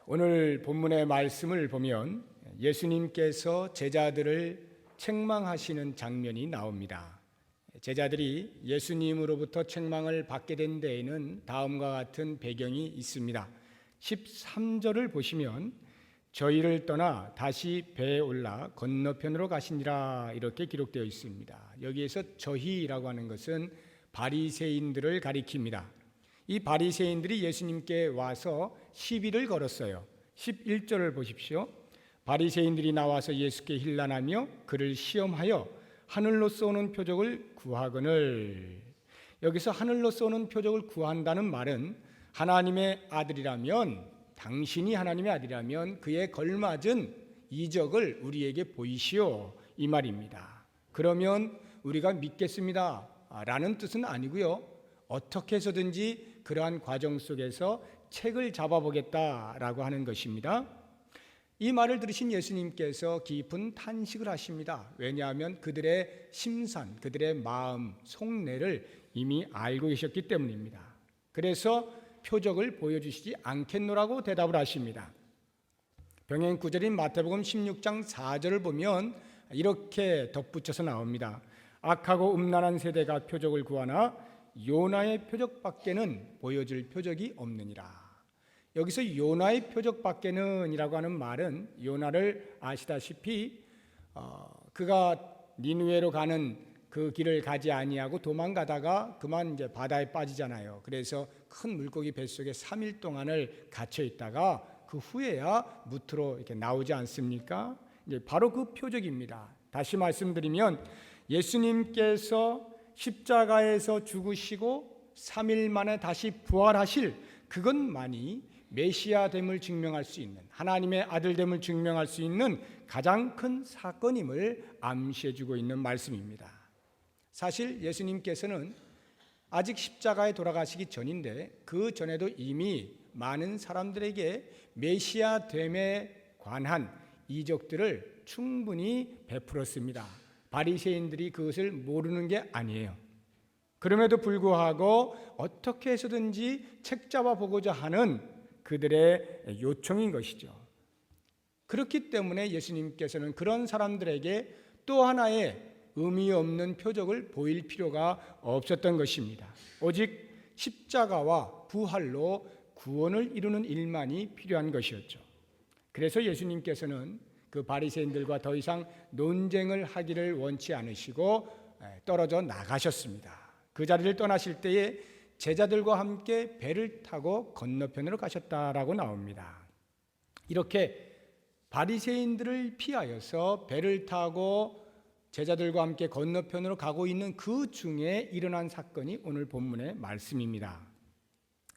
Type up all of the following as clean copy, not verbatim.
오늘 본문의 말씀을 보면 예수님께서 제자들을 책망하시는 장면이 나옵니다. 제자들이 예수님으로부터 책망을 받게 된 데에는 다음과 같은 배경이 있습니다. 13절을 보시면 저희를 떠나 다시 배에 올라 건너편으로 가시니라 이렇게 기록되어 있습니다. 여기에서 저희라고 하는 것은 바리새인들을 가리킵니다. 이 바리새인들이 예수님께 와서 시비를 걸었어요. 11절을 보십시오. 바리새인들이 나와서 예수께 힐난하며 그를 시험하여 하늘로서 오는 표적을 구하거늘. 여기서 하늘로서 오는 표적을 구한다는 말은 하나님의 아들이라면, 당신이 하나님의 아들이라면 그에 걸맞은 이적을 우리에게 보이시오, 이 말입니다. 그러면 우리가 믿겠습니다 라는 뜻은 아니고요, 어떻게 해서든지 그러한 과정 속에서 책을 잡아보겠다라고 하는 것입니다. 이 말을 들으신 예수님께서 깊은 탄식을 하십니다. 왜냐하면 그들의 심산, 그들의 마음, 속내를 이미 알고 계셨기 때문입니다. 그래서 표적을 보여주시지 않겠노라고 대답을 하십니다. 병행 구절인 마태복음 16장 4절을 보면 이렇게 덧붙여서 나옵니다. 악하고 음란한 세대가 표적을 구하나 요나의 표적밖에는 보여줄 표적이 없느니라. 여기서 요나의 표적밖에는 이라고 하는 말은, 요나를 아시다시피 그가 니느웨로 가는 그 길을 가지 아니하고 도망가다가 그만 이제 바다에 빠지잖아요. 그래서 큰 물고기 뱃속에 3일 동안을 갇혀 있다가 그 후에야 무트로 이렇게 나오지 않습니까? 이제 바로 그 표적입니다. 다시 말씀드리면 예수님께서 십자가에서 죽으시고 3일 만에 다시 부활하실 그것만이 메시아됨을 증명할 수 있는, 하나님의 아들됨을 증명할 수 있는 가장 큰 사건임을 암시해주고 있는 말씀입니다. 사실 예수님께서는 아직 십자가에 돌아가시기 전인데 그 전에도 이미 많은 사람들에게 메시아됨에 관한 이적들을 충분히 베풀었습니다. 바리새인들이 그것을 모르는 게 아니에요. 그럼에도 불구하고 어떻게 해서든지 책잡아 보고자 하는 그들의 요청인 것이죠. 그렇기 때문에 예수님께서는 그런 사람들에게 또 하나의 의미 없는 표적을 보일 필요가 없었던 것입니다. 오직 십자가와 부활로 구원을 이루는 일만이 필요한 것이었죠. 그래서 예수님께서는 그 바리새인들과 더 이상 논쟁을 하기를 원치 않으시고 떨어져 나가셨습니다. 그 자리를 떠나실 때에 제자들과 함께 배를 타고 건너편으로 가셨다라고 나옵니다. 이렇게 바리새인들을 피하여서 배를 타고 제자들과 함께 건너편으로 가고 있는 그 중에 일어난 사건이 오늘 본문의 말씀입니다.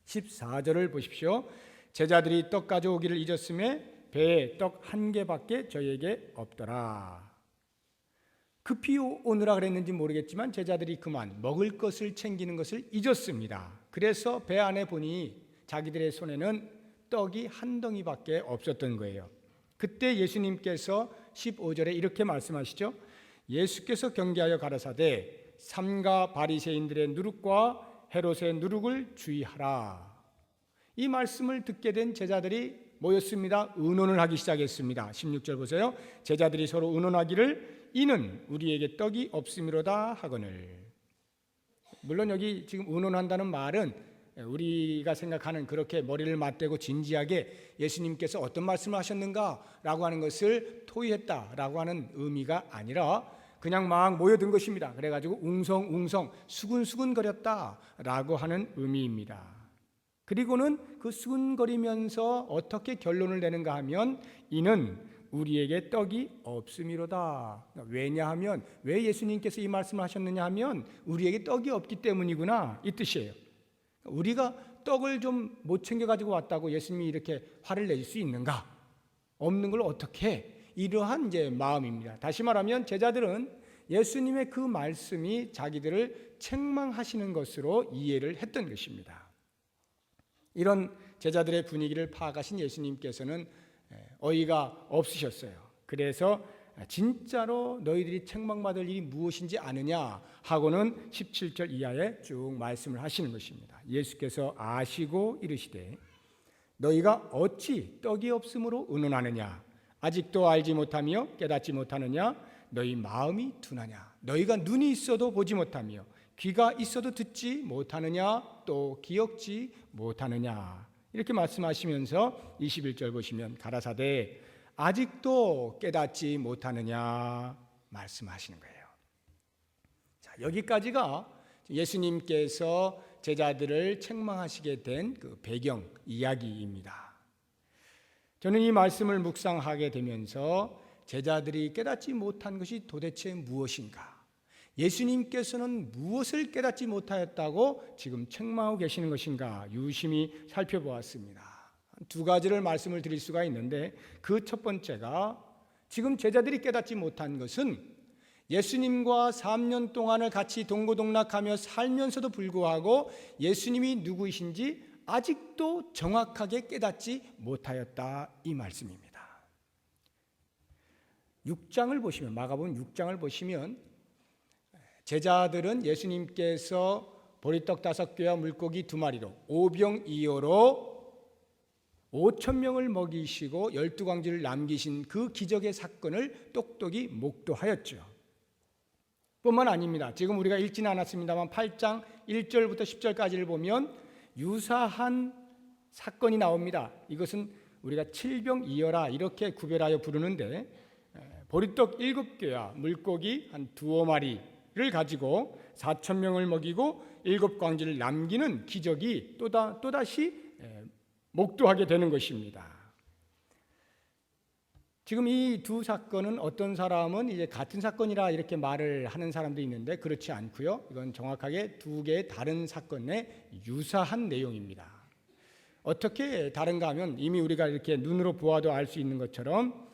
14절을 보십시오. 제자들이 떡 가져오기를 잊었음에 배에 떡 한 개밖에 저희에게 없더라. 급히 오느라 그랬는지 모르겠지만 제자들이 그만 먹을 것을 챙기는 것을 잊었습니다. 그래서 배 안에 보니 자기들의 손에는 떡이 한 덩이밖에 없었던 거예요. 그때 예수님께서 15절에 이렇게 말씀하시죠. 예수께서 경계하여 가라사대 삼가 바리새인들의 누룩과 헤롯의 누룩을 주의하라. 이 말씀을 듣게 된 제자들이 모였습니다. 의논을 하기 시작했습니다. 16절 보세요. 제자들이 서로 의논하기를 이는 우리에게 떡이 없음이로다 하거늘. 물론 여기 지금 의논한다는 말은 우리가 생각하는 그렇게 머리를 맞대고 진지하게 예수님께서 어떤 말씀을 하셨는가라고 하는 것을 토의했다라고 하는 의미가 아니라 그냥 막 모여든 것입니다. 그래가지고 웅성웅성 수근수근거렸다라고 하는 의미입니다. 그리고는 그 수근거리면서 어떻게 결론을 내는가 하면 이는 우리에게 떡이 없음이로다. 왜냐하면 왜 예수님께서 이 말씀을 하셨느냐 하면 우리에게 떡이 없기 때문이구나, 이 뜻이에요. 우리가 떡을 좀 못 챙겨가지고 왔다고 예수님이 이렇게 화를 낼 수 있는가? 없는 걸 어떻게 해? 이러한 이제 마음입니다. 다시 말하면 제자들은 예수님의 그 말씀이 자기들을 책망하시는 것으로 이해를 했던 것입니다. 이런 제자들의 분위기를 파악하신 예수님께서는 어이가 없으셨어요. 그래서 진짜로 너희들이 책망받을 일이 무엇인지 아느냐 하고는 17절 이하에 쭉 말씀을 하시는 것입니다. 예수께서 아시고 이르시되 너희가 어찌 떡이 없으므로 의논하느냐? 아직도 알지 못하며 깨닫지 못하느냐? 너희 마음이 둔하냐? 너희가 눈이 있어도 보지 못하며 귀가 있어도 듣지 못하느냐? 또 기억지 못하느냐? 이렇게 말씀하시면서 21절 보시면 가라사대 아직도 깨닫지 못하느냐 말씀하시는 거예요. 자, 여기까지가 예수님께서 제자들을 책망하시게 된 그 배경 이야기입니다. 저는 이 말씀을 묵상하게 되면서 제자들이 깨닫지 못한 것이 도대체 무엇인가? 예수님께서는 무엇을 깨닫지 못하였다고 지금 책망하고 계시는 것인가? 유심히 살펴보았습니다. 두 가지를 말씀을 드릴 수가 있는데 그 첫 번째가 지금 제자들이 깨닫지 못한 것은 예수님과 3년 동안을 같이 동고동락하며 살면서도 불구하고 예수님이 누구이신지 아직도 정확하게 깨닫지 못하였다 이 말씀입니다. 6장을 보시면 마가복음 6장을 보시면 제자들은 예수님께서 보리떡 5개와 물고기 2마리로 오병이어로 5,000명을 먹이시고 12광지를 남기신 그 기적의 사건을 똑똑히 목도하였죠. 뿐만 아닙니다. 지금 우리가 읽지는 않았습니다만 8장 1절부터 10절까지를 보면 유사한 사건이 나옵니다. 이것은 우리가 칠병이어라 이렇게 구별하여 부르는데 보리떡 7개와 물고기 한 2~5마리를 가지고 4,000명을 먹이고 7광지를 남기는 기적이 또다시 목도하게 되는 것입니다. 지금 이 두 사건은 어떤 사람은 이제 같은 사건이라 이렇게 말을 하는 사람도 있는데 그렇지 않고요. 이건 정확하게 두 개의 다른 사건의 유사한 내용입니다. 어떻게 다른가 하면 이미 우리가 이렇게 눈으로 보아도 알 수 있는 것처럼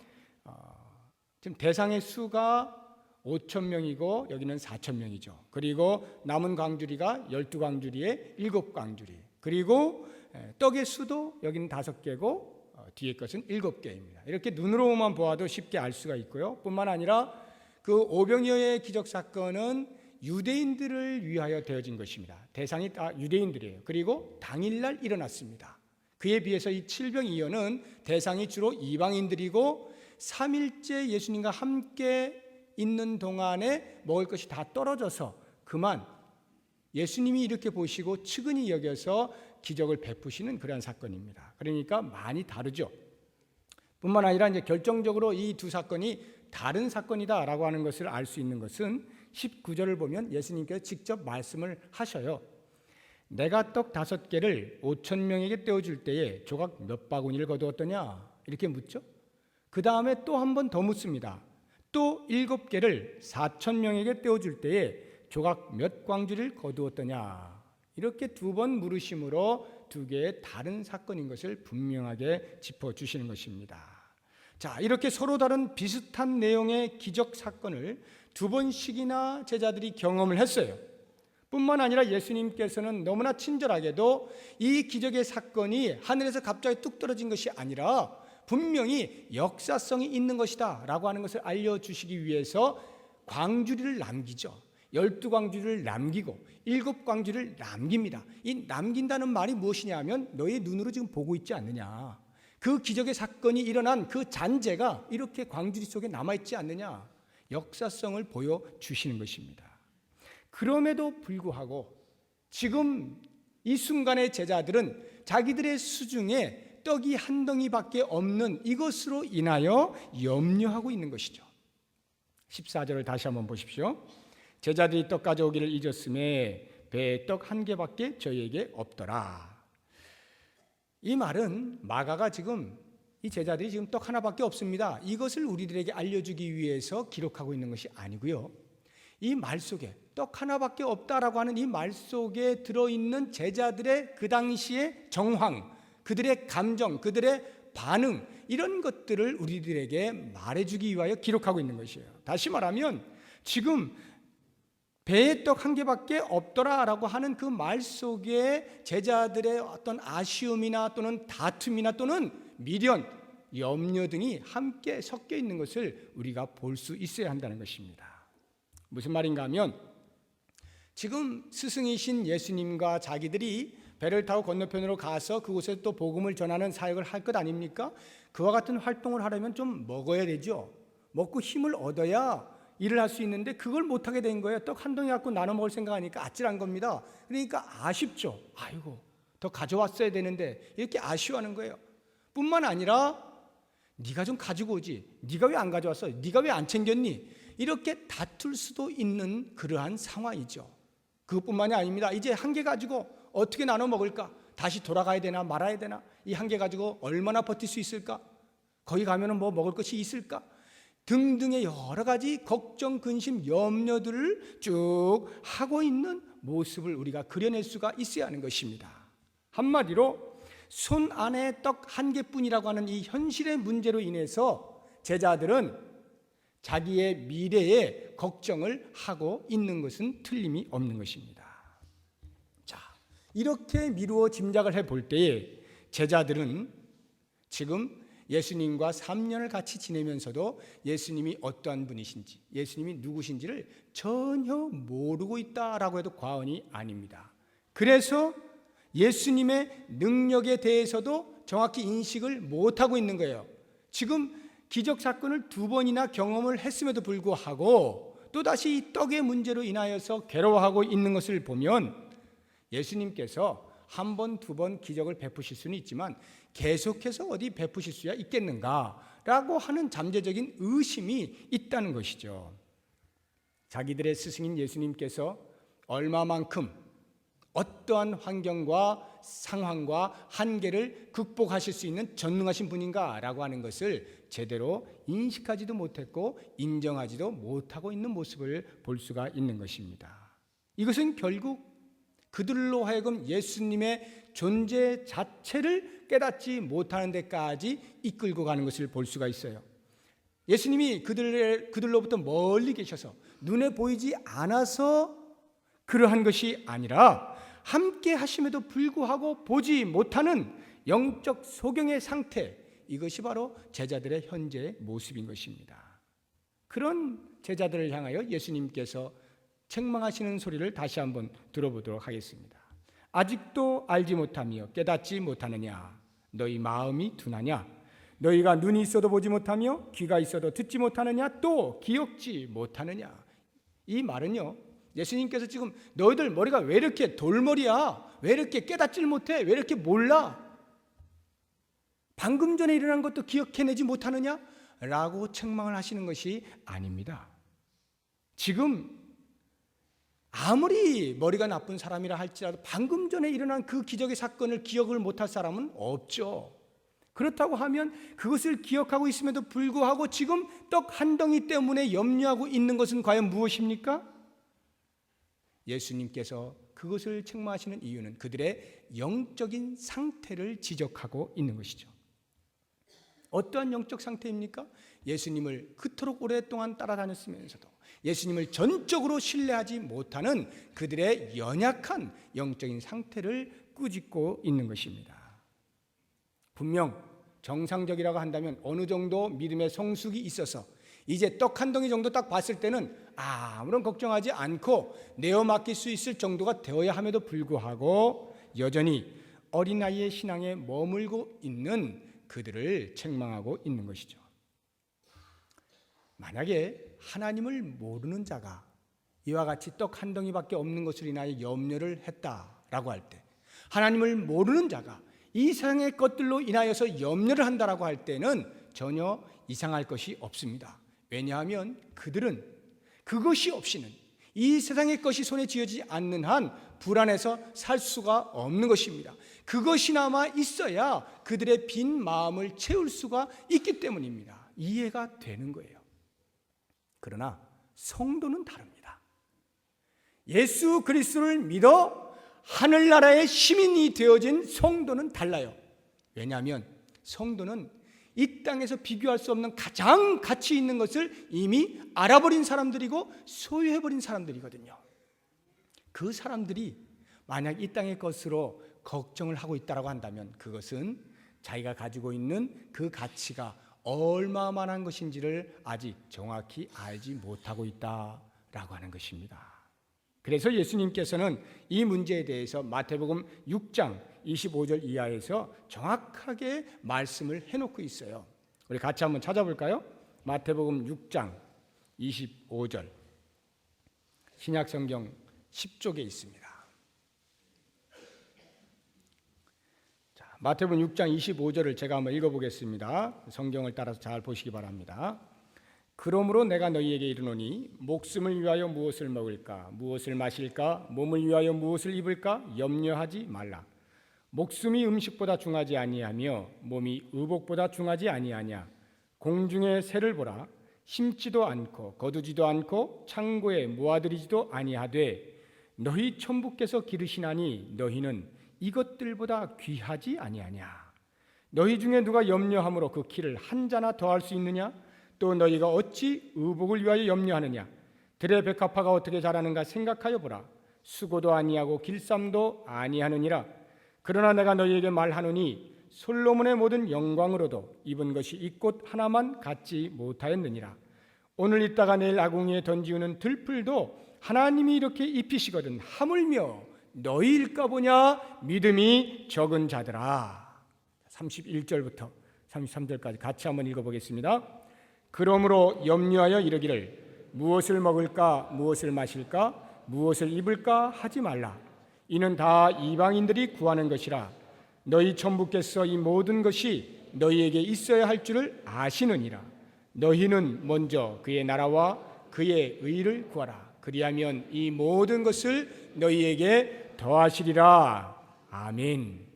지금 대상의 수가 5,000명이고 여기는 4,000명이죠. 그리고 남은 광주리가 12광주리에 7광주리. 그리고 떡의 수도 여기는 5개고 뒤에 것은 7개입니다. 이렇게 눈으로만 보아도 쉽게 알 수가 있고요. 뿐만 아니라 그 오병이어의 기적 사건은 유대인들을 위하여 되어진 것입니다. 대상이 다 유대인들이에요. 그리고 당일날 일어났습니다. 그에 비해서 이 칠병이어는 대상이 주로 이방인들이고 3일째 예수님과 함께 있는 동안에 먹을 것이 다 떨어져서 그만 예수님이 이렇게 보시고 측은히 여겨서 기적을 베푸시는 그러한 사건입니다. 그러니까 많이 다르죠. 뿐만 아니라 이제 결정적으로 이 두 사건이 다른 사건이다라고 하는 것을 알 수 있는 것은 19절을 보면 예수님께서 직접 말씀을 하셔요. 내가 떡 5개를 5,000명에게 떼어줄 때에 조각 몇 바구니를 거두었더냐? 이렇게 묻죠. 그 다음에 또 한 번 더 묻습니다. 또 7개를 4,000명에게 떼어줄 때에 조각 몇 광주를 거두었더냐? 이렇게 2번 물으심으로 2개의 다른 사건인 것을 분명하게 짚어주시는 것입니다. 자, 이렇게 서로 다른 비슷한 내용의 기적 사건을 2번씩이나 제자들이 경험을 했어요. 뿐만 아니라 예수님께서는 너무나 친절하게도 이 기적의 사건이 하늘에서 갑자기 뚝 떨어진 것이 아니라 분명히 역사성이 있는 것이다 라고 하는 것을 알려주시기 위해서 광주리를 남기죠. 12광주리를 남기고 7광주리를 남깁니다. 이 남긴다는 말이 무엇이냐 하면 너의 눈으로 지금 보고 있지 않느냐. 그 기적의 사건이 일어난 그 잔재가 이렇게 광주리 속에 남아있지 않느냐. 역사성을 보여주시는 것입니다. 그럼에도 불구하고 지금 이 순간의 제자들은 자기들의 수중에 떡이 한 덩이밖에 없는 이것으로 인하여 염려하고 있는 것이죠. 14절을 다시 한번 보십시오. 제자들이 떡 가져오기를 잊었음에 배에 떡 1개밖에 저희에게 없더라. 이 말은 마가가 지금 이 제자들이 지금 떡 하나밖에 없습니다. 이것을 우리들에게 알려주기 위해서 기록하고 있는 것이 아니고요. 이 말 속에 떡 하나밖에 없다라고 하는 이 말 속에 들어있는 제자들의 그 당시의 정황, 그들의 감정, 그들의 반응 이런 것들을 우리들에게 말해주기 위하여 기록하고 있는 것이에요. 다시 말하면 지금 배에 떡 1개밖에 없더라라고 하는 그 말 속에 제자들의 어떤 아쉬움이나 또는 다툼이나 또는 미련, 염려 등이 함께 섞여 있는 것을 우리가 볼 수 있어야 한다는 것입니다. 무슨 말인가 하면 지금 스승이신 예수님과 자기들이 배를 타고 건너편으로 가서 그곳에 또 복음을 전하는 사역을 할 것 아닙니까? 그와 같은 활동을 하려면 좀 먹어야 되죠. 먹고 힘을 얻어야 일을 할 수 있는데 그걸 못하게 된 거예요. 떡 한 덩이 갖고 나눠 먹을 생각하니까 아찔한 겁니다. 그러니까 아쉽죠. 아이고, 더 가져왔어야 되는데 이렇게 아쉬워하는 거예요. 뿐만 아니라 네가 좀 가지고 오지, 네가 왜 안 가져왔어, 네가 왜 안 챙겼니, 이렇게 다툴 수도 있는 그러한 상황이죠. 그것뿐만이 아닙니다. 이제 한 개 가지고 어떻게 나눠 먹을까, 다시 돌아가야 되나 말아야 되나, 이 한 개 가지고 얼마나 버틸 수 있을까, 거기 가면은 뭐 먹을 것이 있을까 등등의 여러 가지 걱정, 근심, 염려들을 쭉 하고 있는 모습을 우리가 그려낼 수가 있어야 하는 것입니다. 한마디로 손 안에 떡 한 개뿐이라고 하는 이 현실의 문제로 인해서 제자들은 자기의 미래에 걱정을 하고 있는 것은 틀림이 없는 것입니다. 자, 이렇게 미루어 짐작을 해볼 때에 제자들은 지금 예수님과 3년을 같이 지내면서도 예수님이 어떠한 분이신지, 예수님이 누구신지를 전혀 모르고 있다라고 해도 과언이 아닙니다. 그래서 예수님의 능력에 대해서도 정확히 인식을 못하고 있는 거예요. 지금 기적 사건을 2번이나 경험을 했음에도 불구하고 또다시 이 떡의 문제로 인하여서 괴로워하고 있는 것을 보면 예수님께서 1번, 2번 기적을 베푸실 수는 있지만 계속해서 어디 베푸실 수야 있겠는가라고 하는 잠재적인 의심이 있다는 것이죠. 자기들의 스승인 예수님께서 얼마만큼 어떠한 환경과 상황과 한계를 극복하실 수 있는 전능하신 분인가라고 하는 것을 제대로 인식하지도 못했고 인정하지도 못하고 있는 모습을 볼 수가 있는 것입니다. 이것은 결국 그들로 하여금 예수님의 존재 자체를 깨닫지 못하는 데까지 이끌고 가는 것을 볼 수가 있어요. 예수님이 그들로부터 멀리 계셔서 눈에 보이지 않아서 그러한 것이 아니라 함께 하심에도 불구하고 보지 못하는 영적 소경의 상태, 이것이 바로 제자들의 현재의 모습인 것입니다. 그런 제자들을 향하여 예수님께서 책망하시는 소리를 다시 한번 들어보도록 하겠습니다. 아직도 알지 못하며 깨닫지 못하느냐? 너희 마음이 둔하냐? 너희가 눈이 있어도 보지 못하며 귀가 있어도 듣지 못하느냐? 또 기억지 못하느냐? 이 말은요, 예수님께서 지금 너희들 머리가 왜 이렇게 돌머리야? 왜 이렇게 깨닫질 못해? 왜 이렇게 몰라? 방금 전에 일어난 것도 기억해내지 못하느냐? 라고 책망을 하시는 것이 아닙니다. 지금 아무리 머리가 나쁜 사람이라 할지라도 방금 전에 일어난 그 기적의 사건을 기억을 못할 사람은 없죠. 그렇다고 하면 그것을 기억하고 있음에도 불구하고 지금 떡 한 덩이 때문에 염려하고 있는 것은 과연 무엇입니까? 예수님께서 그것을 책망하시는 이유는 그들의 영적인 상태를 지적하고 있는 것이죠. 어떠한 영적 상태입니까? 예수님을 그토록 오랫동안 따라다녔으면서도 예수님을 전적으로 신뢰하지 못하는 그들의 연약한 영적인 상태를 꾸짖고 있는 것입니다. 분명 정상적이라고 한다면 어느 정도 믿음의 성숙이 있어서 이제 떡 한 덩이 정도 딱 봤을 때는 아무런 걱정하지 않고 내어 맡길 수 있을 정도가 되어야 함에도 불구하고 여전히 어린아이의 신앙에 머물고 있는 그들을 책망하고 있는 것이죠. 만약에 하나님을 모르는 자가 이와 같이 떡 한 덩이밖에 없는 것으로 인하여 염려를 했다라고 할 때, 하나님을 모르는 자가 이 세상의 것들로 인하여서 염려를 한다라고 할 때는 전혀 이상할 것이 없습니다. 왜냐하면 그들은 그것이 없이는 이 세상의 것이 손에 쥐어지지 않는 한 불안해서 살 수가 없는 것입니다. 그것이 남아 있어야 그들의 빈 마음을 채울 수가 있기 때문입니다. 이해가 되는 거예요. 그러나 성도는 다릅니다. 예수 그리스도를 믿어 하늘나라의 시민이 되어진 성도는 달라요. 왜냐하면 성도는 이 땅에서 비교할 수 없는 가장 가치 있는 것을 이미 알아버린 사람들이고 소유해버린 사람들이거든요. 그 사람들이 만약 이 땅의 것으로 걱정을 하고 있다고 한다면 그것은 자기가 가지고 있는 그 가치가 얼마만한 것인지를 아직 정확히 알지 못하고 있다라고 하는 것입니다. 그래서 예수님께서는 이 문제에 대해서 마태복음 6장 25절 이하에서 정확하게 말씀을 해놓고 있어요. 우리 같이 한번 찾아볼까요? 마태복음 6장 25절 신약성경 10쪽에 있습니다. 자, 마태복음 6장 25절을 제가 한번 읽어보겠습니다. 성경을 따라서 잘 보시기 바랍니다. 그러므로 내가 너희에게 이르노니 목숨을 위하여 무엇을 먹을까 무엇을 마실까 몸을 위하여 무엇을 입을까 염려하지 말라. 목숨이 음식보다 중하지 아니하며 몸이 의복보다 중하지 아니하냐. 공중의 새를 보라. 심지도 않고 거두지도 않고 창고에 모아들이지도 아니하되 너희 천부께서 기르시나니 너희는 이것들보다 귀하지 아니하냐. 너희 중에 누가 염려함으로 그 키를 한 자나 더할 수 있느냐. 또 너희가 어찌 의복을 위하여 염려하느냐. 들의 백합화가 어떻게 자라는가 생각하여 보라. 수고도 아니하고 길쌈도 아니하느니라. 그러나 내가 너희에게 말하노니 솔로몬의 모든 영광으로도 입은 것이 이 꽃 하나만 갖지 못하였느니라. 오늘 있다가 내일 아궁이에 던지우는 들풀도 하나님이 이렇게 입히시거든 하물며 너희일까 보냐. 믿음이 적은 자들아. 31절부터 33절까지 같이 한번 읽어보겠습니다. 그러므로 염려하여 이르기를 무엇을 먹을까 무엇을 마실까 무엇을 입을까 하지 말라. 이는 다 이방인들이 구하는 것이라. 너희 천부께서 이 모든 것이 너희에게 있어야 할 줄을 아시느니라. 너희는 먼저 그의 나라와 그의 의를 구하라. 그리하면 이 모든 것을 너희에게 더하시리라. 아멘.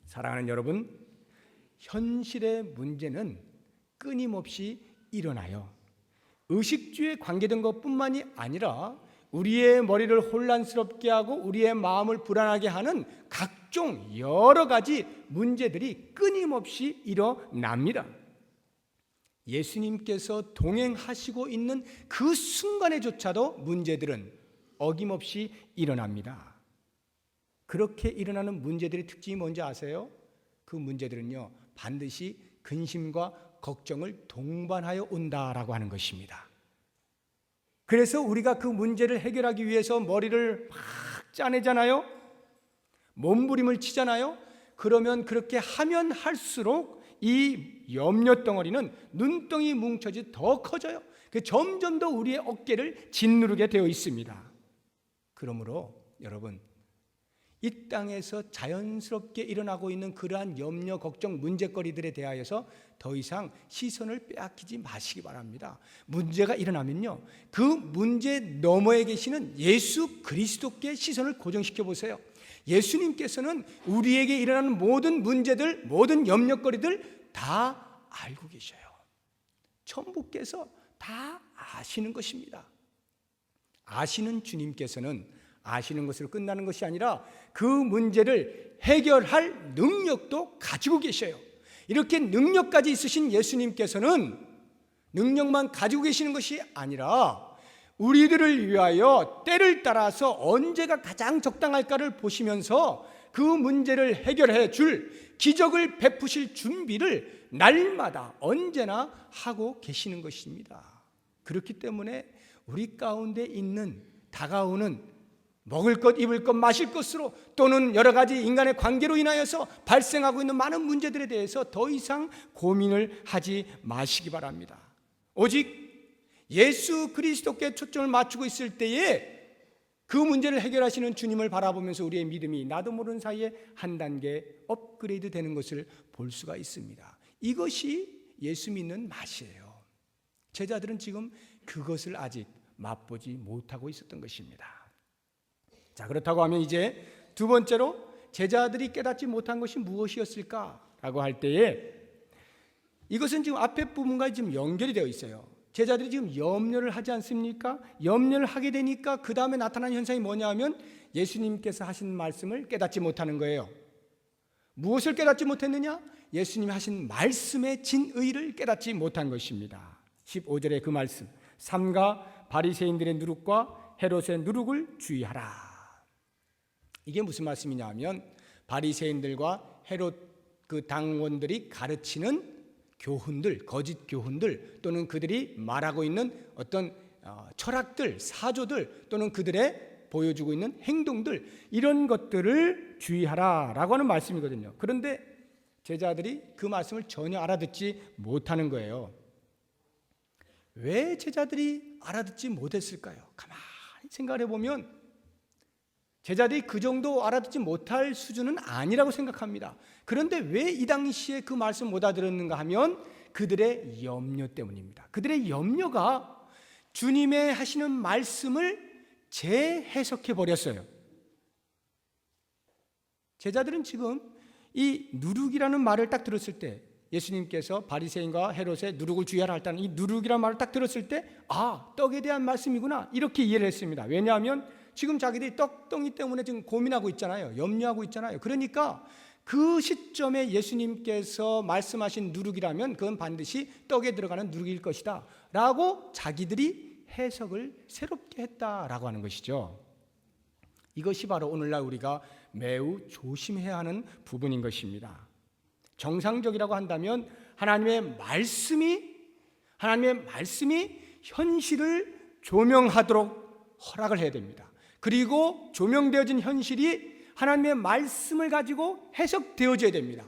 사랑하는 여러분, 현실의 문제는 끊임없이 일어나요. 의식주에 관계된 것뿐만이 아니라 우리의 머리를 혼란스럽게 하고 우리의 마음을 불안하게 하는 각종 여러 가지 문제들이 끊임없이 일어납니다. 예수님께서 동행하시고 있는 그 순간에조차도 문제들은 어김없이 일어납니다. 그렇게 일어나는 문제들의 특징이 뭔지 아세요? 그 문제들은요, 반드시 근심과 걱정을 동반하여 온다라고 하는 것입니다. 그래서 우리가 그 문제를 해결하기 위해서 머리를 막 짜내잖아요. 몸부림을 치잖아요. 그러면 그렇게 하면 할수록 이 염려 덩어리는 눈덩이 뭉쳐지 더 커져요. 점점 더 우리의 어깨를 짓누르게 되어 있습니다. 그러므로 여러분, 이 땅에서 자연스럽게 일어나고 있는 그러한 염려, 걱정, 문제거리들에 대하여서 더 이상 시선을 빼앗기지 마시기 바랍니다. 문제가 일어나면요, 그 문제 너머에 계시는 예수 그리스도께 시선을 고정시켜 보세요. 예수님께서는 우리에게 일어나는 모든 문제들, 모든 염려거리들 다 알고 계셔요. 천부께서 다 아시는 것입니다. 아시는 주님께서는 아시는 것으로 끝나는 것이 아니라 그 문제를 해결할 능력도 가지고 계셔요. 이렇게 능력까지 있으신 예수님께서는 능력만 가지고 계시는 것이 아니라 우리들을 위하여 때를 따라서 언제가 가장 적당할까를 보시면서 그 문제를 해결해 줄 기적을 베푸실 준비를 날마다 언제나 하고 계시는 것입니다. 그렇기 때문에 우리 가운데 있는 다가오는 먹을 것, 입을 것, 마실 것으로 또는 여러 가지 인간의 관계로 인하여서 발생하고 있는 많은 문제들에 대해서 더 이상 고민을 하지 마시기 바랍니다. 오직 예수 그리스도께 초점을 맞추고 있을 때에 그 문제를 해결하시는 주님을 바라보면서 우리의 믿음이 나도 모르는 사이에 한 단계 업그레이드 되는 것을 볼 수가 있습니다. 이것이 예수 믿는 맛이에요. 제자들은 지금 그것을 아직 맛보지 못하고 있었던 것입니다. 자, 그렇다고 하면 이제 두 번째로 제자들이 깨닫지 못한 것이 무엇이었을까라고 할 때에 이것은 지금 앞에 부분과 지금 연결이 되어 있어요. 제자들이 지금 염려를 하지 않습니까? 염려를 하게 되니까 그 다음에 나타나는 현상이 뭐냐 하면 예수님께서 하신 말씀을 깨닫지 못하는 거예요. 무엇을 깨닫지 못했느냐? 예수님이 하신 말씀의 진의를 깨닫지 못한 것입니다. 15절의 그 말씀, 삼가 바리새인들의 누룩과 헤롯의 누룩을 주의하라. 이게 무슨 말씀이냐 하면 바리새인들과 헤롯 그 당원들이 가르치는 교훈들, 거짓 교훈들 또는 그들이 말하고 있는 어떤 철학들, 사조들 또는 그들의 보여주고 있는 행동들, 이런 것들을 주의하라라고 하는 말씀이거든요. 그런데 제자들이 그 말씀을 전혀 알아듣지 못하는 거예요. 왜 제자들이 알아듣지 못했을까요? 가만히 생각해 보면 제자들이 그 정도 알아듣지 못할 수준은 아니라고 생각합니다. 그런데 왜 이 당시에 그 말씀 못 알아들었는가 하면 그들의 염려 때문입니다. 그들의 염려가 주님의 하시는 말씀을 재해석해 버렸어요. 제자들은 지금 이 누룩이라는 말을 딱 들었을 때, 예수님께서 바리새인과 헤롯의 누룩을 주의하라 했다는 이 누룩이라는 말을 딱 들었을 때, 아, 떡에 대한 말씀이구나, 이렇게 이해를 했습니다. 왜냐하면 지금 자기들이 떡덩이 때문에 지금 고민하고 있잖아요. 염려하고 있잖아요. 그러니까 그 시점에 예수님께서 말씀하신 누룩이라면 그건 반드시 떡에 들어가는 누룩일 것이다 라고 자기들이 해석을 새롭게 했다라고 하는 것이죠. 이것이 바로 오늘날 우리가 매우 조심해야 하는 부분인 것입니다. 정상적이라고 한다면 하나님의 말씀이 현실을 조명하도록 허락을 해야 됩니다. 그리고 조명되어진 현실이 하나님의 말씀을 가지고 해석되어져야 됩니다.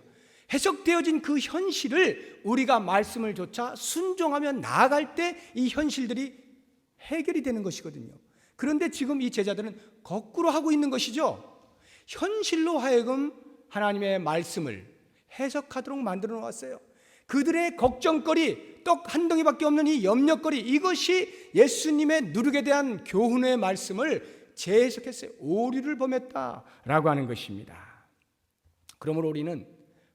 해석되어진 그 현실을 우리가 말씀을 조차 순종하며 나아갈 때 이 현실들이 해결이 되는 것이거든요. 그런데 지금 이 제자들은 거꾸로 하고 있는 것이죠. 현실로 하여금 하나님의 말씀을 해석하도록 만들어 놓았어요. 그들의 걱정거리, 떡 한 덩이밖에 없는 이 염려거리, 이것이 예수님의 누룩에 대한 교훈의 말씀을 재해석했어요. 오류를 범했다라고 하는 것입니다. 그러므로 우리는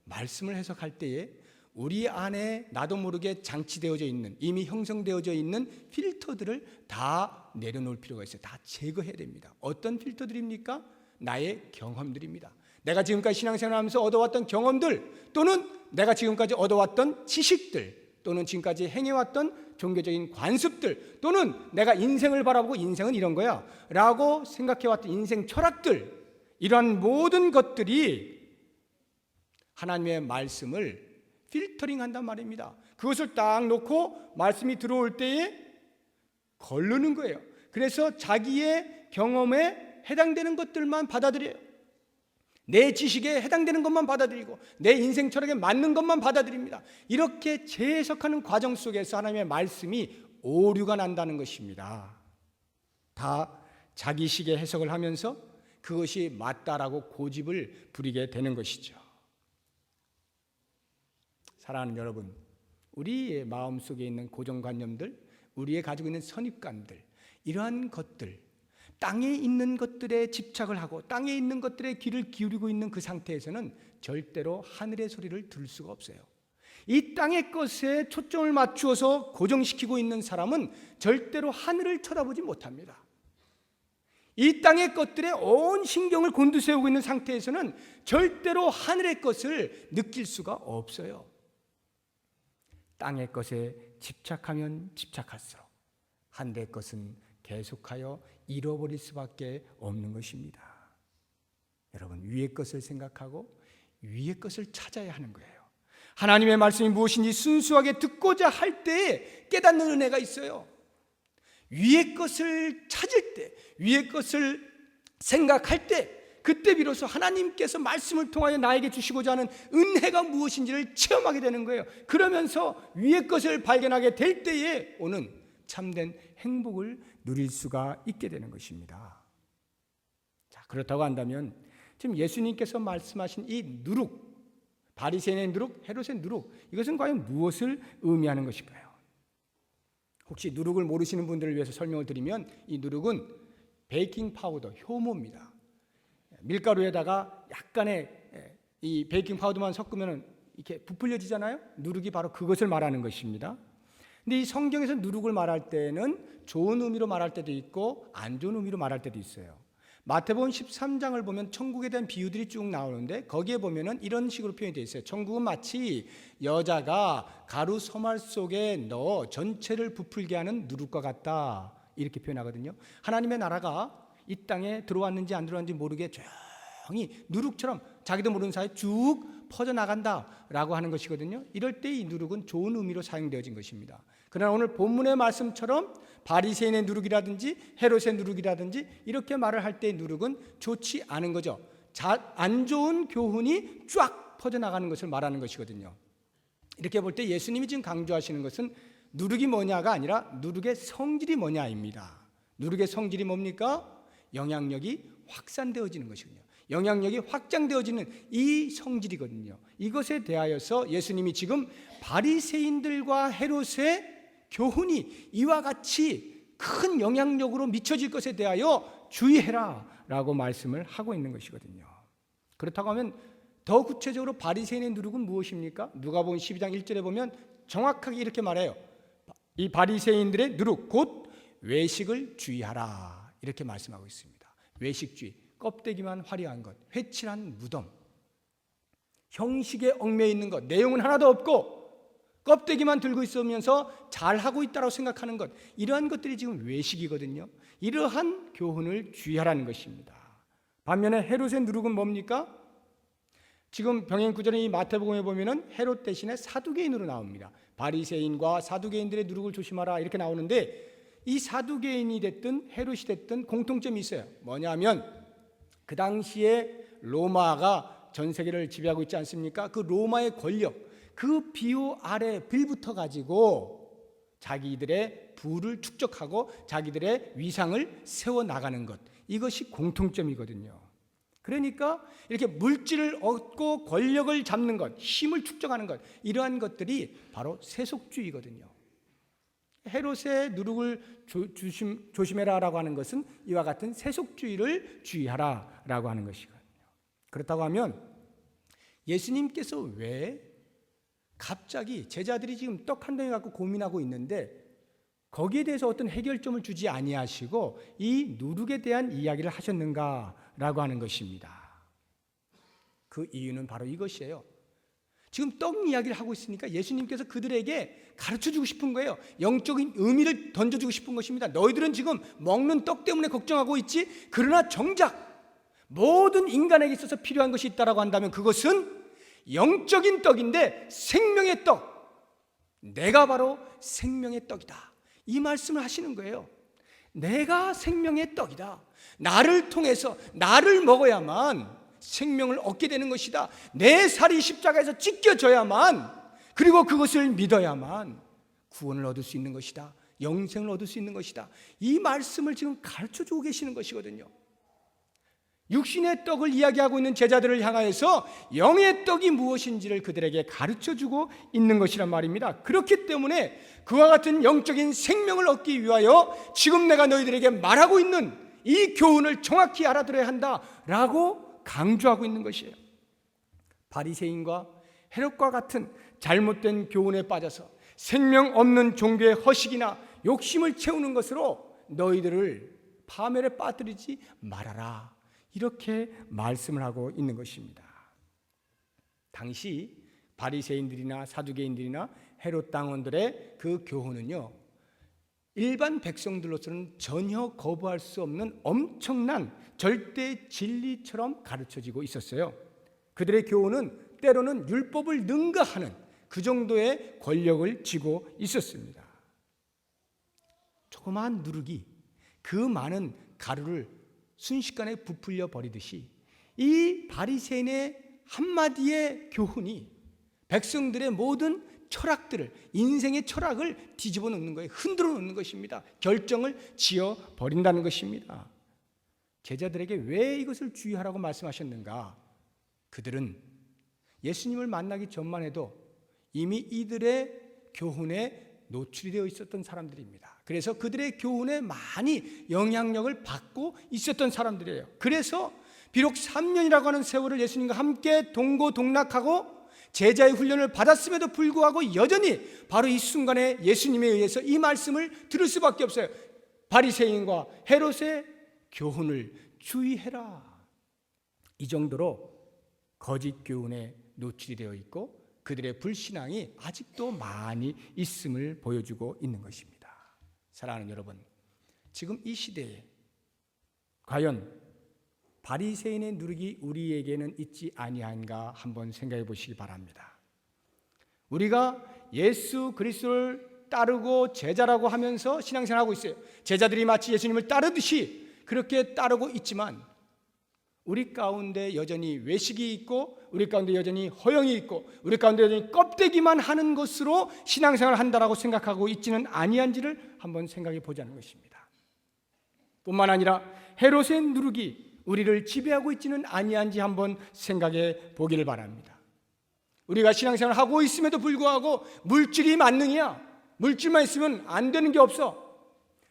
말씀을 해석할 때에 우리 안에 나도 모르게 장치되어져 있는, 이미 형성되어져 있는 필터들을 다 내려놓을 필요가 있어요. 다 제거해야 됩니다. 어떤 필터들입니까? 나의 경험들입니다. 내가 지금까지 신앙생활하면서 얻어왔던 경험들, 또는 내가 지금까지 얻어왔던 지식들, 또는 지금까지 행해왔던 종교적인 관습들, 또는 내가 인생을 바라보고 인생은 이런 거야 라고 생각해왔던 인생 철학들, 이러한 모든 것들이 하나님의 말씀을 필터링한단 말입니다. 그것을 딱 놓고 말씀이 들어올 때에 거르는 거예요. 그래서 자기의 경험에 해당되는 것들만 받아들여요. 내 지식에 해당되는 것만 받아들이고 내 인생 철학에 맞는 것만 받아들입니다. 이렇게 재해석하는 과정 속에서 하나님의 말씀이 오류가 난다는 것입니다. 다 자기식의 해석을 하면서 그것이 맞다라고 고집을 부리게 되는 것이죠. 사랑하는 여러분, 우리의 마음속에 있는 고정관념들, 우리의 가지고 있는 선입관들, 이러한 것들, 땅에 있는 것들에 집착을 하고 땅에 있는 것들에 귀를 기울이고 있는 그 상태에서는 절대로 하늘의 소리를 들을 수가 없어요. 이 땅의 것에 초점을 맞추어서 고정시키고 있는 사람은 절대로 하늘을 쳐다보지 못합니다. 이 땅의 것들에 온 신경을 곤두세우고 있는 상태에서는 절대로 하늘의 것을 느낄 수가 없어요. 땅의 것에 집착하면 집착할수록 하늘의 것은 계속하여 잃어버릴 수밖에 없는 것입니다. 여러분, 위의 것을 생각하고 위의 것을 찾아야 하는 거예요. 하나님의 말씀이 무엇인지 순수하게 듣고자 할 때에 깨닫는 은혜가 있어요. 위의 것을 찾을 때, 위의 것을 생각할 때, 그때 비로소 하나님께서 말씀을 통하여 나에게 주시고자 하는 은혜가 무엇인지를 체험하게 되는 거예요. 그러면서 위의 것을 발견하게 될 때에 오는 참된 행복을 누릴 수가 있게 되는 것입니다. 자, 그렇다고 한다면 지금 예수님께서 말씀하신 이 누룩, 바리새인의 누룩, 헤롯의 누룩, 이것은 과연 무엇을 의미하는 것일까요? 혹시 누룩을 모르시는 분들을 위해서 설명을 드리면 이 누룩은 베이킹 파우더, 효모입니다. 밀가루에다가 약간의 이 베이킹 파우더만 섞으면 이렇게 부풀려지잖아요. 누룩이 바로 그것을 말하는 것입니다. 근데 이 성경에서 누룩을 말할 때는 좋은 의미로 말할 때도 있고 안 좋은 의미로 말할 때도 있어요. 마태복음 13장을 보면 천국에 대한 비유들이 쭉 나오는데 거기에 보면은 이런 식으로 표현이 되어 있어요. 천국은 마치 여자가 가루 소말 속에 넣어 전체를 부풀게 하는 누룩과 같다, 이렇게 표현하거든요. 하나님의 나라가 이 땅에 들어왔는지 안 들어왔는지 모르게 조용히 누룩처럼 자기도 모르는 사이에 쭉 퍼져나간다라고 하는 것이거든요. 이럴 때 이 누룩은 좋은 의미로 사용되어진 것입니다. 그러나 오늘 본문의 말씀처럼 바리새인의 누룩이라든지 헤롯의 누룩이라든지 이렇게 말을 할 때의 누룩은 좋지 않은 거죠. 안 좋은 교훈이 쫙 퍼져나가는 것을 말하는 것이거든요. 이렇게 볼 때 예수님이 지금 강조하시는 것은 누룩이 뭐냐가 아니라 누룩의 성질이 뭐냐입니다. 누룩의 성질이 뭡니까? 영향력이 확산되어지는 것이군요. 영향력이 확장되어지는 이 성질이거든요. 이것에 대하여서 예수님이 지금 바리새인들과 헤롯의 교훈이 이와 같이 큰 영향력으로 미쳐질 것에 대하여 주의해라 라고 말씀을 하고 있는 것이거든요. 그렇다고 하면 더 구체적으로 바리새인의 누룩은 무엇입니까? 누가복음 12장 1절에 보면 정확하게 이렇게 말해요. 이 바리새인들의 누룩 곧 외식을 주의하라 이렇게 말씀하고 있습니다. 외식주의, 껍데기만 화려한 것, 회칠한 무덤, 형식에 얽매여 있는 것, 내용은 하나도 없고 껍데기만 들고 있으면서 잘하고 있다고 생각하는 것, 이러한 것들이 지금 외식이거든요. 이러한 교훈을 주의하라는 것입니다. 반면에 헤롯의 누룩은 뭡니까? 지금 병행 구절의 이 마태복음에 보면은 헤롯 대신에 사두개인으로 나옵니다. 바리새인과 사두개인들의 누룩을 조심하라 이렇게 나오는데 이 사두개인이 됐든 헤롯이 됐든 공통점이 있어요. 뭐냐면 그 당시에 로마가 전 세계를 지배하고 있지 않습니까? 그 로마의 권력, 그 비호 아래 빌붙어 가지고 자기들의 부를 축적하고 자기들의 위상을 세워나가는 것, 이것이 공통점이거든요. 그러니까 이렇게 물질을 얻고 권력을 잡는 것, 힘을 축적하는 것, 이러한 것들이 바로 세속주의거든요. 헤롯의 누룩을 조심해라라고 하는 것은 이와 같은 세속주의를 주의하라라고 하는 것이거든요. 그렇다고 하면 예수님께서 왜 갑자기 제자들이 지금 떡 한 덩이 갖고 고민하고 있는데 거기에 대해서 어떤 해결점을 주지 아니하시고 이 누룩에 대한 이야기를 하셨는가라고 하는 것입니다. 그 이유는 바로 이것이에요. 지금 떡 이야기를 하고 있으니까 예수님께서 그들에게 가르쳐주고 싶은 거예요. 영적인 의미를 던져주고 싶은 것입니다. 너희들은 지금 먹는 떡 때문에 걱정하고 있지, 그러나 정작 모든 인간에게 있어서 필요한 것이 있다라고 한다면 그것은 영적인 떡인데 생명의 떡, 내가 바로 생명의 떡이다, 이 말씀을 하시는 거예요. 내가 생명의 떡이다. 나를 통해서 나를 먹어야만 생명을 얻게 되는 것이다. 내 살이 십자가에서 찢겨져야만, 그리고 그것을 믿어야만 구원을 얻을 수 있는 것이다. 영생을 얻을 수 있는 것이다. 이 말씀을 지금 가르쳐주고 계시는 것이거든요. 육신의 떡을 이야기하고 있는 제자들을 향하여서 영의 떡이 무엇인지를 그들에게 가르쳐주고 있는 것이란 말입니다. 그렇기 때문에 그와 같은 영적인 생명을 얻기 위하여 지금 내가 너희들에게 말하고 있는 이 교훈을 정확히 알아들어야 한다라고 강조하고 있는 것이에요. 바리새인과 헤롯과 같은 잘못된 교훈에 빠져서 생명 없는 종교의 허식이나 욕심을 채우는 것으로 너희들을 파멸에 빠뜨리지 말아라, 이렇게 말씀을 하고 있는 것입니다. 당시 바리새인들이나 사두개인들이나 헤롯 당원들의 그 교훈은요, 일반 백성들로서는 전혀 거부할 수 없는 엄청난 절대 진리처럼 가르쳐지고 있었어요. 그들의 교훈은 때로는 율법을 능가하는 그 정도의 권력을 쥐고 있었습니다. 조그마한 누룩이 그 많은 가루를 순식간에 부풀려 버리듯이 이 바리새인의 한마디의 교훈이 백성들의 모든 철학들을, 인생의 철학을 뒤집어 놓는 거예요. 흔들어 놓는 것입니다. 결정을 지어 버린다는 것입니다. 제자들에게 왜 이것을 주의하라고 말씀하셨는가? 그들은 예수님을 만나기 전만 해도 이미 이들의 교훈에 노출이 되어 있었던 사람들입니다. 그래서 그들의 교훈에 많이 영향력을 받고 있었던 사람들이에요. 그래서 비록 3년이라고 하는 세월을 예수님과 함께 동고동락하고 제자의 훈련을 받았음에도 불구하고 여전히 바로 이 순간에 예수님에 의해서 이 말씀을 들을 수밖에 없어요. 바리새인과 헤롯의 교훈을 주의해라. 이 정도로 거짓 교훈에 노출이 되어 있고 그들의 불신앙이 아직도 많이 있음을 보여주고 있는 것입니다. 사랑하는 여러분, 지금 이 시대에 과연 바리새인의 누룩이 우리에게는 있지 아니한가 한번 생각해 보시기 바랍니다. 우리가 예수 그리스도를 따르고 제자라고 하면서 신앙생활하고 있어요. 제자들이 마치 예수님을 따르듯이 그렇게 따르고 있지만 우리 가운데 여전히 외식이 있고, 우리 가운데 여전히 허영이 있고, 우리 가운데 여전히 껍데기만 하는 것으로 신앙생활을 한다라고 생각하고 있지는 아니한지를 한번 생각해 보자는 것입니다. 뿐만 아니라 헤롯의 누룩이 우리를 지배하고 있지는 아니한지 한번 생각해 보기를 바랍니다. 우리가 신앙생활을 하고 있음에도 불구하고 물질이 만능이야, 물질만 있으면 안 되는 게 없어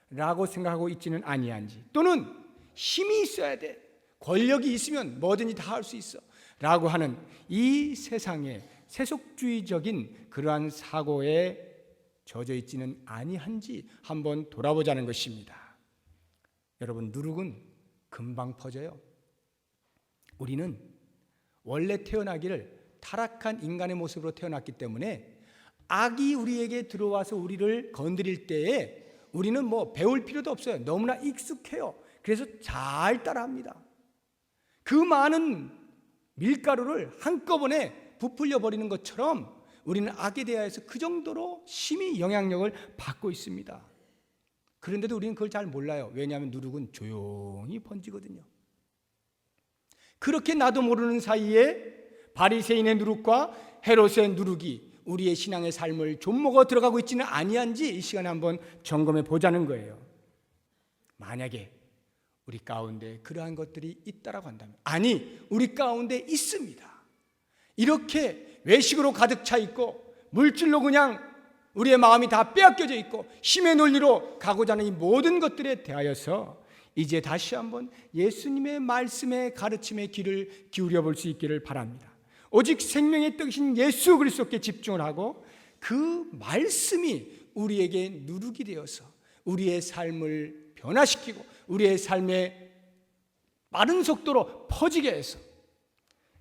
라고 생각하고 있지는 아니한지, 또는 힘이 있어야 돼, 권력이 있으면 뭐든지 다 할 수 있어 라고 하는 이 세상의 세속주의적인 그러한 사고에 젖어 있지는 아니한지 한번 돌아보자는 것입니다. 여러분, 누룩은 금방 퍼져요. 우리는 원래 태어나기를 타락한 인간의 모습으로 태어났기 때문에 악이 우리에게 들어와서 우리를 건드릴 때에 우리는 배울 필요도 없어요. 너무나 익숙해요. 그래서 잘 따라합니다. 그 많은 밀가루를 한꺼번에 부풀려 버리는 것처럼 우리는 악에 대하여서 그 정도로 심히 영향력을 받고 있습니다. 그런데도 우리는 그걸 잘 몰라요. 왜냐하면 누룩은 조용히 번지거든요. 그렇게 나도 모르는 사이에 바리새인의 누룩과 헤롯의 누룩이 우리의 신앙의 삶을 좀먹어 들어가고 있지는 아니한지 이 시간에 한번 점검해 보자는 거예요. 만약에 우리 가운데 그러한 것들이 있다라고 한다면, 아니, 우리 가운데 있습니다. 이렇게 외식으로 가득 차 있고 물질로 그냥 우리의 마음이 다 빼앗겨져 있고 힘의 논리로 가고자 하는 이 모든 것들에 대하여서 이제 다시 한번 예수님의 말씀의 가르침에 귀를 기울여 볼 수 있기를 바랍니다. 오직 생명의 떡이신 예수 그리스도께 집중을 하고 그 말씀이 우리에게 누룩이 되어서 우리의 삶을 변화시키고 우리의 삶에 빠른 속도로 퍼지게 해서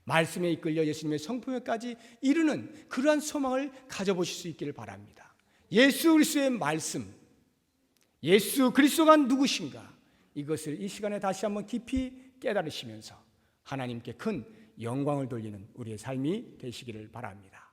말씀에 이끌려 예수님의 성품에까지 이르는 그러한 소망을 가져보실 수 있기를 바랍니다. 예수 그리스도의 말씀, 예수 그리스도가 누구신가, 이것을 이 시간에 다시 한번 깊이 깨달으시면서 하나님께 큰 영광을 돌리는 우리의 삶이 되시기를 바랍니다.